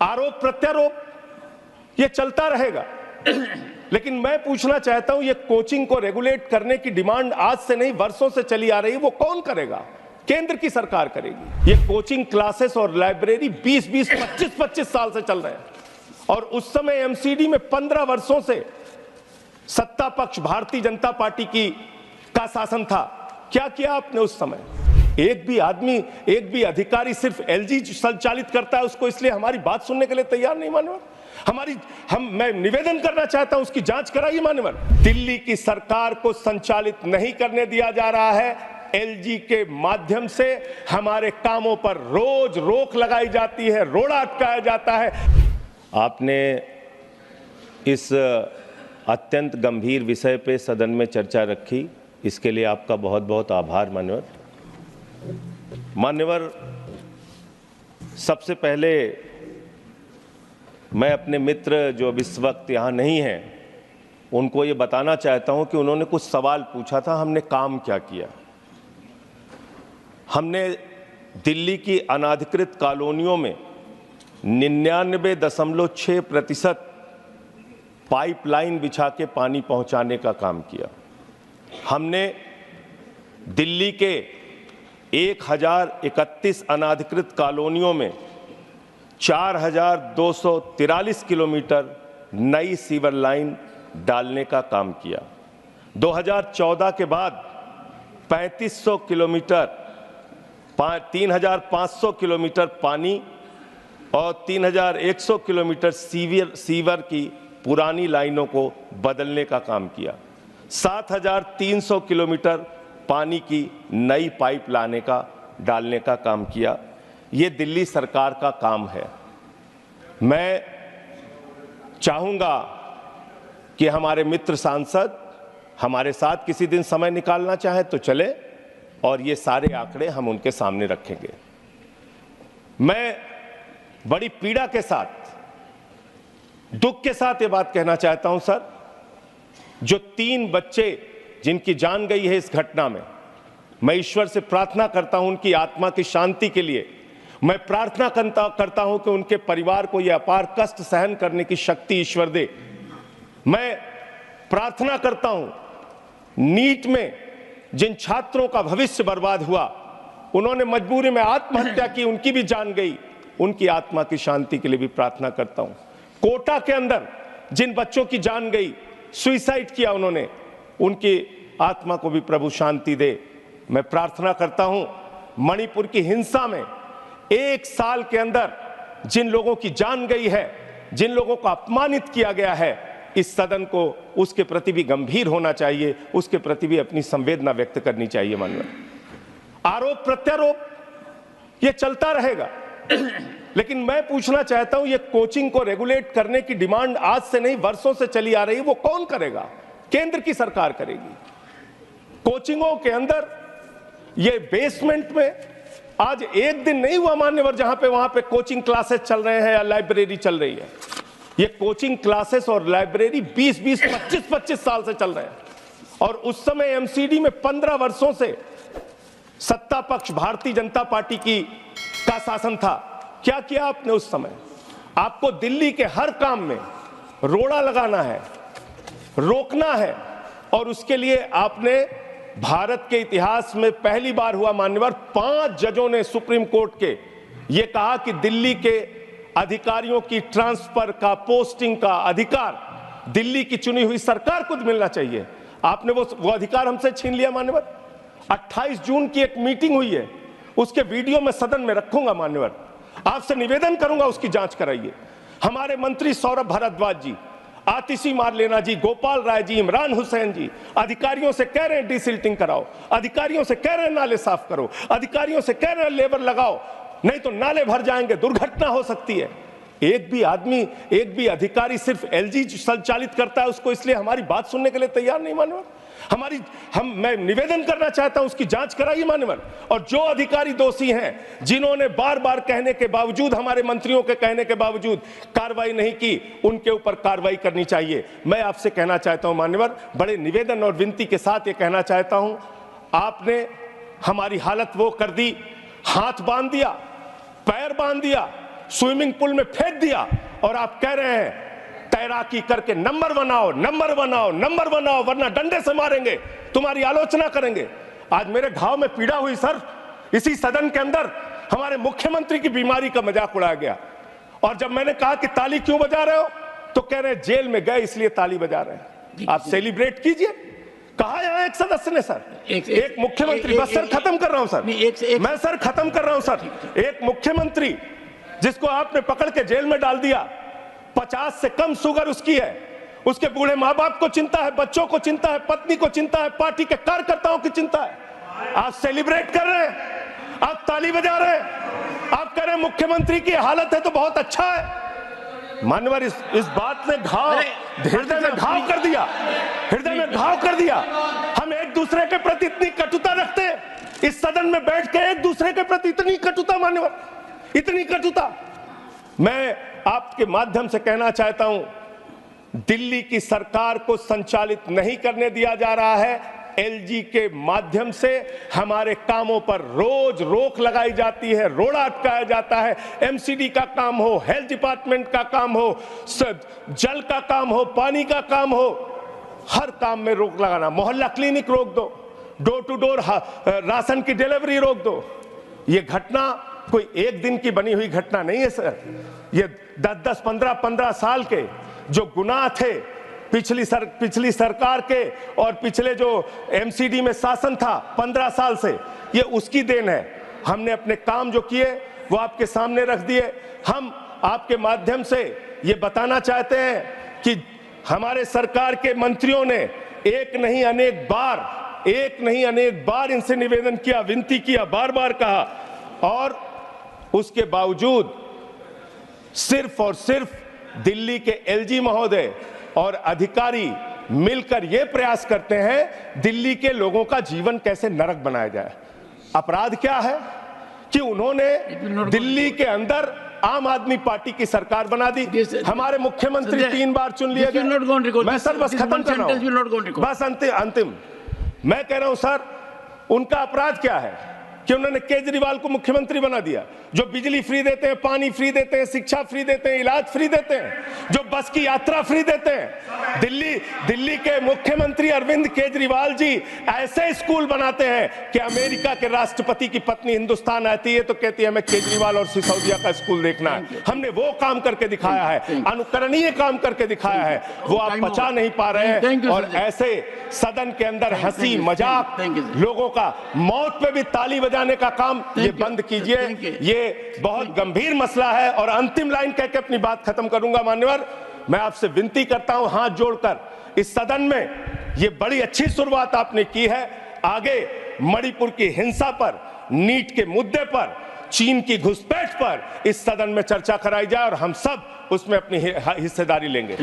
आरोप प्रत्यारोप ये चलता रहेगा। लेकिन मैं पूछना चाहता हूं, ये कोचिंग को रेगुलेट करने की डिमांड आज से नहीं वर्षों से चली आ रही है, वो कौन करेगा? केंद्र की सरकार करेगी। ये कोचिंग क्लासेस और लाइब्रेरी 20-20, 25-25 साल से चल रहे हैं और उस समय एमसीडी में 15 वर्षों से सत्ता पक्ष भारतीय जनता पार्टी का शासन था। क्या किया आपने उस समय? एक भी आदमी, एक भी अधिकारी सिर्फ एलजी संचालित करता है उसको, इसलिए हमारी बात सुनने के लिए तैयार नहीं मान्यवर। मैं निवेदन करना चाहता हूं, उसकी जांच कराइए मान्यवर। दिल्ली की सरकार को संचालित नहीं करने दिया जा रहा है। एलजी के माध्यम से हमारे कामों पर रोज रोक लगाई जाती है, रोड़ा अटकाया जाता है। आपने इस अत्यंत गंभीर विषय पे सदन में चर्चा रखी, इसके लिए आपका बहुत बहुत आभार मान्यवर। मान्यवर, सबसे पहले मैं अपने मित्र जो अब इस वक्त यहाँ नहीं हैं उनको ये बताना चाहता हूँ कि उन्होंने कुछ सवाल पूछा था, हमने काम क्या किया। हमने दिल्ली की अनाधिकृत कॉलोनियों में 99.6% पाइपलाइन बिछा के पानी पहुंचाने का काम किया। हमने दिल्ली के 1031 अनाधिकृत कॉलोनियों में 4243 किलोमीटर नई सीवर लाइन डालने का काम किया। 2014 के बाद 3500 किलोमीटर 3500 किलोमीटर पानी और 3100 किलोमीटर सीवर की पुरानी लाइनों को बदलने का काम किया। 7300 किलोमीटर पानी की नई पाइप डालने का काम किया। ये दिल्ली सरकार का काम है। मैं चाहूंगा कि हमारे मित्र सांसद हमारे साथ किसी दिन समय निकालना चाहे तो चले और ये सारे आंकड़े हम उनके सामने रखेंगे। मैं बड़ी पीड़ा के साथ, दुख के साथ ये बात कहना चाहता हूं सर, जो 3 बच्चे जिनकी जान गई है इस घटना में, मैं ईश्वर से प्रार्थना करता हूं उनकी आत्मा की शांति के लिए। मैं प्रार्थना करता हूं कि उनके परिवार को यह अपार कष्ट सहन करने की शक्ति ईश्वर दे। मैं प्रार्थना करता हूं नीट में जिन छात्रों का भविष्य बर्बाद हुआ, उन्होंने मजबूरी में आत्महत्या की, उनकी भी जान गई, उनकी आत्मा की शांति के लिए भी प्रार्थना करता हूं। कोटा के अंदर जिन बच्चों की जान गई, सुसाइड किया उन्होंने, उनकी आत्मा को भी प्रभु शांति दे। मैं प्रार्थना करता हूं मणिपुर की हिंसा में 1 साल के अंदर जिन लोगों की जान गई है, जिन लोगों को अपमानित किया गया है, इस सदन को उसके प्रति भी गंभीर होना चाहिए, उसके प्रति भी अपनी संवेदना व्यक्त करनी चाहिए माननीय। आरोप प्रत्यारोप ये चलता रहेगा। लेकिन मैं पूछना चाहता हूं, ये कोचिंग को रेगुलेट करने की डिमांड आज से नहीं वर्षों से चली आ रही है, वो कौन करेगा? केंद्र की सरकार करेगी। कोचिंगों के अंदर ये बेसमेंट में आज एक दिन नहीं हुआ मान्यवर जहां पे वहां पे कोचिंग क्लासेस चल रहे हैं या लाइब्रेरी चल रही है। ये कोचिंग क्लासेस और लाइब्रेरी 20-20, 25-25 साल से चल रहे हैं और उस समय एमसीडी में 15 वर्षों से सत्ता पक्ष भारतीय जनता पार्टी का शासन था। क्या किया आपने उस समय? आपको दिल्ली के हर काम में रोड़ा लगाना है, रोकना है और उसके लिए आपने भारत के इतिहास में पहली बार हुआ मान्यवर, 5 जजों ने सुप्रीम कोर्ट के ये कहा कि दिल्ली के अधिकारियों की ट्रांसफर का, पोस्टिंग का अधिकार दिल्ली की चुनी हुई सरकार को मिलना चाहिए। आपने वो अधिकार हमसे छीन लिया मान्यवर। 28 जून की एक मीटिंग हुई है, उसके वीडियो में सदन में रखूंगा मान्यवर, आपसे निवेदन करूंगा उसकी जांच कराइए। हमारे मंत्री सौरभ भारद्वाज जी, आतिशी मारलेना जी, गोपाल राय जी, इमरान हुसैन जी अधिकारियों से कह रहे हैं डिसिल्टिंग कराओ, अधिकारियों से कह रहे हैं नाले साफ करो, अधिकारियों से कह रहे हैं लेबर लगाओ, नहीं तो नाले भर जाएंगे, दुर्घटना हो सकती है। एक भी आदमी, एक भी अधिकारी सिर्फ एलजी संचालित करता है उसको, इसलिए हमारी बात सुनने के लिए तैयार नहीं मान्यवर। मैं निवेदन करना चाहता हूं उसकी जांच कराइए मान्यवर। और जो अधिकारी दोषी हैं, जिन्होंने बार बार कहने के बावजूद, हमारे मंत्रियों के कहने के बावजूद कार्रवाई नहीं की, उनके ऊपर कार्रवाई करनी चाहिए। मैं आपसे कहना चाहता हूं मान्यवर, बड़े निवेदन और विनती के साथ ये कहना चाहता हूं, आपने हमारी हालत वो कर दी, हाथ बांध दिया, पैर बांध दिया स्विमिंग पूल में फेंक दिया और आप कह रहे हैं तैराकी करके नंबर बनाओ, नंबर बनाओ, नंबर बनाओ, वरना डंडे से मारेंगे, तुम्हारी आलोचना करेंगे। आज मेरे घाव में पीड़ा हुई सर, इसी सदन के अंदर हमारे मुख्यमंत्री की बीमारी का मजाक उड़ाया गया। और जब मैंने कहा कि ताली क्यों बजा रहे हो, तो कह रहे हैं जेल में गए इसलिए ताली बजा रहे हैं। आप सेलिब्रेट कीजिए। कहा यहां एक सदस्य ने सर, एक मुख्यमंत्री, बस सर खत्म कर रहा हूं सर, मैं सर खत्म कर रहा हूं सर। एक मुख्यमंत्री जिसको आपने पकड़ के जेल में डाल दिया, 50 से कम शुगर उसकी है, उसके बूढ़े माँ बाप को चिंता है, बच्चों को चिंता है, पत्नी को चिंता है, पार्टी के कार्यकर्ताओं की चिंता है। आप सेलिब्रेट कर रहे हैं, आप ताली बजा रहे हैं, आप कह रहे हैं मुख्यमंत्री की हालत है तो बहुत अच्छा है। मान्यवर, इस बात ने हृदय में घाव कर दिया, हृदय में घाव कर दिया। हम एक दूसरे के प्रति इतनी कटुता रखते हैं, इस सदन में बैठ के एक दूसरे के प्रति इतनी कटुता, मान्यवर, इतनी कटुता। मैं आपके माध्यम से कहना चाहता हूं, दिल्ली की सरकार को संचालित नहीं करने दिया जा रहा है। एलजी के माध्यम से हमारे कामों पर रोज रोक लगाई जाती है, रोड़ा अटकाया जाता है। एमसीडी का काम हो, हेल्थ डिपार्टमेंट का काम हो, जल का काम हो, पानी का काम हो, हर काम में रोक लगाना। मोहल्ला क्लिनिक रोक दो, डोर टू डोर राशन की डिलीवरी रोक दो। ये घटना कोई एक दिन की बनी हुई घटना नहीं है सर। ये 10-10, 15-15 साल के जो गुनाह थे पिछली सरकार के और पिछले जो एमसीडी में शासन था 15 साल से, ये उसकी देन है। हमने अपने काम जो किए वो आपके सामने रख दिए। हम आपके माध्यम से ये बताना चाहते हैं कि हमारे सरकार के मंत्रियों ने एक नहीं अनेक बार इनसे निवेदन किया, विनती किया, बार बार कहा, और उसके बावजूद सिर्फ और सिर्फ दिल्ली के एलजी महोदय और अधिकारी मिलकर यह प्रयास करते हैं दिल्ली के लोगों का जीवन कैसे नरक बनाया जाए। अपराध क्या है कि उन्होंने दिल्ली के अंदर आम आदमी पार्टी की सरकार बना दी। हमारे मुख्यमंत्री 3 बार चुन लिए गए। मैं सर बस खत्म कर रहा हूं, बस अंतिम मैं कह रहा हूं सर, उनका अपराध क्या है कि उन्होंने केजरीवाल को मुख्यमंत्री बना दिया, जो बिजली फ्री देते हैं, पानी फ्री देते हैं, शिक्षा फ्री देते हैं, इलाज फ्री देते हैं, जो बस की यात्रा फ्री देते हैं। दिल्ली के मुख्यमंत्री अरविंद केजरीवाल जी ऐसे स्कूल बनाते हैं कि अमेरिका के राष्ट्रपति की पत्नी हिंदुस्तान आती है तो कहती है हमें केजरीवाल और सिसोदिया का स्कूल देखना है। हमने वो काम करके दिखाया है, अनुकरणीय काम करके दिखाया है, वो आप पचा नहीं पा रहे हैं। और ऐसे सदन के अंदर हंसी मजाक, लोगों का मौत पे भी ताली बजाने का काम ये बंद कीजिए। ये बहुत गंभीर मसला है। और अंतिम लाइन कह के अपनी बात खत्म करूंगा। मान्यवर, मैं आपसे विनती करता हूं हाथ जोड़कर, इस सदन में ये बड़ी अच्छी शुरुआत आपने की है, आगे मणिपुर की हिंसा पर, नीट के मुद्दे पर, चीन की घुसपैठ पर इस सदन में चर्चा कराई जाए और हम सब उसमें अपनी हिस्सेदारी लेंगे।